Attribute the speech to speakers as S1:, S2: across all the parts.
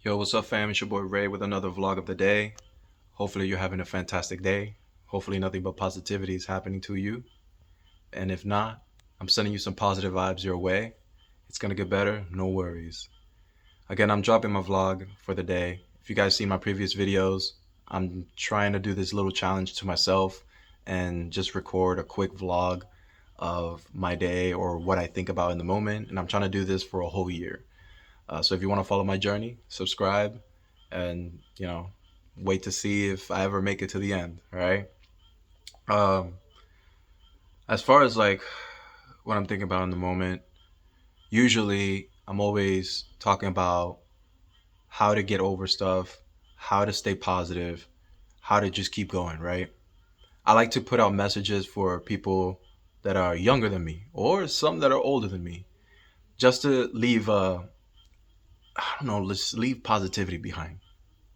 S1: Yo, what's up, fam? It's your boy Ray with another vlog of the day. Hopefully, you're having a fantastic day. Hopefully, nothing but positivity is happening to you. And if not, I'm sending you some positive vibes your way. It's gonna get better, no worries. Again, I'm dropping my vlog for the day. If you guys see my previous videos, I'm trying to do this little challenge to myself and just record a quick vlog of my day or what I think about in the moment. And I'm trying to do this for a whole year. So if you want to follow my journey, subscribe and, wait to see if I ever make it to the end. All right. Um, as far as like what I'm thinking about in the moment, usually I'm always talking about how to get over stuff, how to stay positive, how to just keep going, right? I like to put out messages for people that are younger than me or some that are older than me, just to leave I don't know, let's leave positivity behind.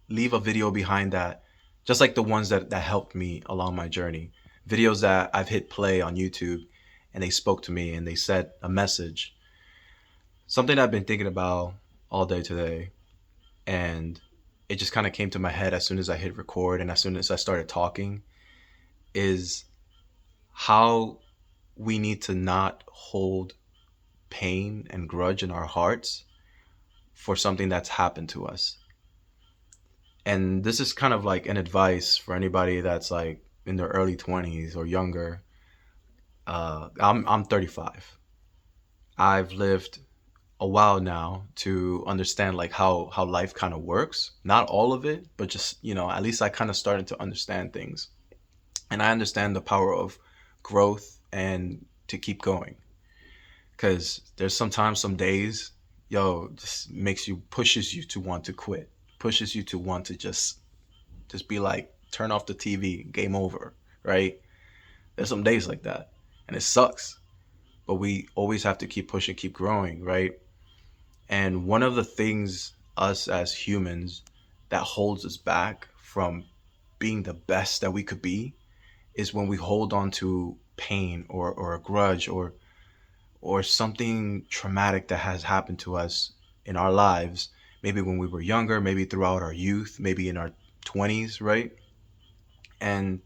S1: Leave a video behind that, just like the ones that helped me along my journey. Videos that I've hit play on YouTube and they spoke to me and they said a message. Something I've been thinking about all day today, and it just kind of came to my head as soon as I hit record and as soon as I started talking, is how we need to not hold pain and grudge in our hearts for something that's happened to us. And this is kind of like an advice for anybody that's like in their early 20s or younger. I'm 35. I've lived a while now to understand like how life kind of works. Not all of it, but just, at least I kind of started to understand things. And I understand the power of growth and to keep going. Cuz there's sometimes some days, just pushes you to want to quit. Pushes you to want to just be like, turn off the TV, game over, right? There's some days like that, and it sucks. But we always have to keep pushing, keep growing, right? And one of the things us as humans that holds us back from being the best that we could be is when we hold on to pain or a grudge or something traumatic that has happened to us in our lives, maybe when we were younger, maybe throughout our youth, maybe in our 20s, right? And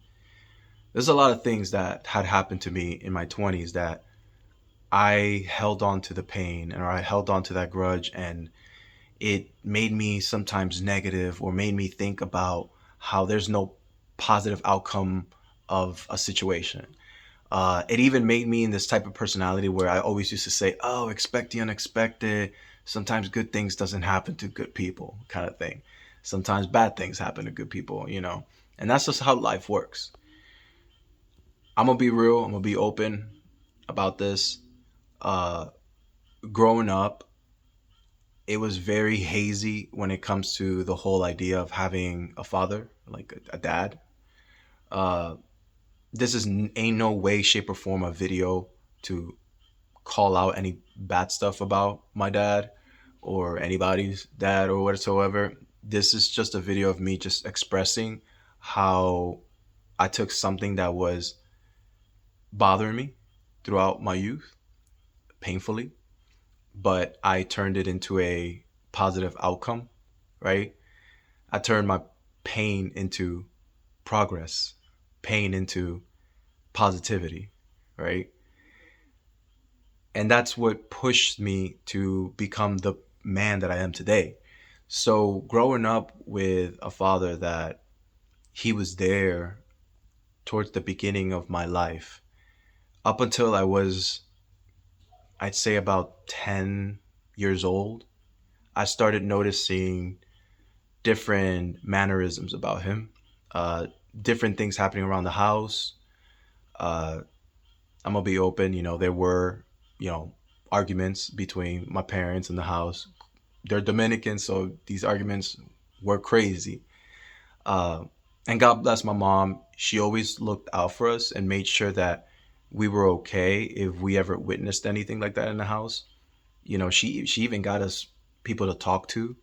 S1: there's a lot of things that had happened to me in my 20s that I held on to the pain or I held on to that grudge, and it made me sometimes negative or made me think about how there's no positive outcome of a situation. It even made me in this type of personality where I always used to say, "Oh, expect the unexpected. Sometimes good things doesn't happen to good people," kind of thing. Sometimes bad things happen to good people. And that's just how life works. I'm gonna be real. I'm gonna be open about this. Uh, Growing up, it was very hazy when it comes to the whole idea of having a father, like a dad. Uh, this is ain't no way, shape, or form a video to call out any bad stuff about my dad or anybody's dad or whatsoever. This is just a video of me just expressing how I took something that was bothering me throughout my youth, painfully, but I turned it into a positive outcome, right? I turned my pain into progress, pain into positivity, right? And that's what pushed me to become the man that I am today. So, growing up with a father that he was there towards the beginning of my life, up until I was, I'd say, about 10 years old, I started noticing different mannerisms about him, uh, different things happening around the house. Uh, I'm gonna be open. There were, you know, arguments between my parents in the house. They're Dominican, so these arguments were crazy. Uh, and God bless my mom. She always looked out for us and made sure that we were okay if we ever witnessed anything like that in the house. She even got us people to talk to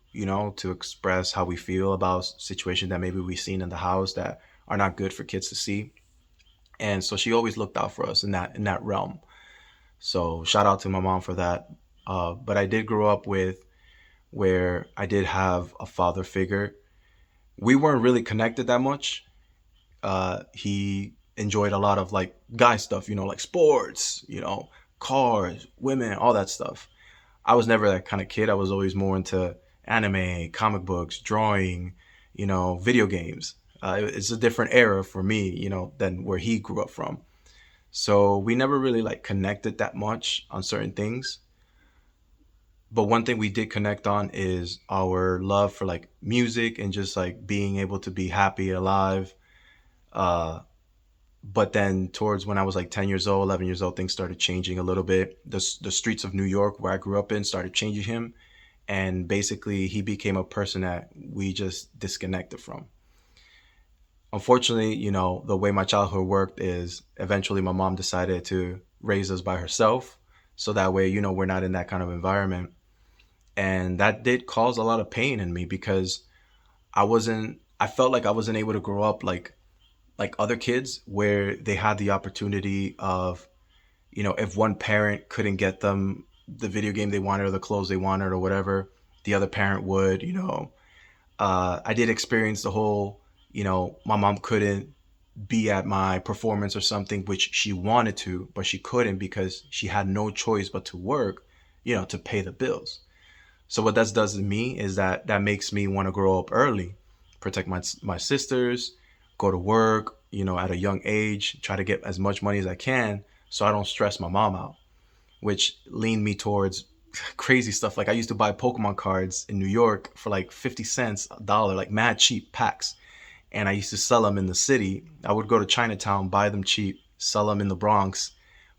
S1: express how we feel about situations that maybe we've seen in the house that are not good for kids to see. And so she always looked out for us in that realm. So shout out to my mom for that. But I did grow up with where I did have a father figure. We weren't really connected that much. He enjoyed a lot of like guy stuff, like sports, cars, women, all that stuff. I was never that kind of kid. I was always more into anime, comic books, drawing, video games. It's a different era for me, than where he grew up from. So we never really like connected that much on certain things. But one thing we did connect on is our love for like music and just like being able to be happy, alive. Uh, but then towards when I was like 10 years old, 11 years old, things started changing a little bit. The streets of New York, where I grew up in, started changing him. And basically, he became a person that we just disconnected from. Unfortunately, the way my childhood worked is eventually my mom decided to raise us by herself. So that way, we're not in that kind of environment. And that did cause a lot of pain in me because I felt like I wasn't able to grow up like other kids where they had the opportunity of, if one parent couldn't get them the video game they wanted or the clothes they wanted or whatever, the other parent would. I did experience the whole, my mom couldn't be at my performance or something, which she wanted to, but she couldn't because she had no choice but to work, to pay the bills. So what that does to me is that makes me want to grow up early, protect my sisters, go to work, at a young age, try to get as much money as I can so I don't stress my mom out, which leaned me towards crazy stuff. Like I used to buy Pokemon cards in New York for like 50 cents a dollar, like mad cheap packs. And I used to sell them in the city. I would go to Chinatown, buy them cheap, sell them in the Bronx,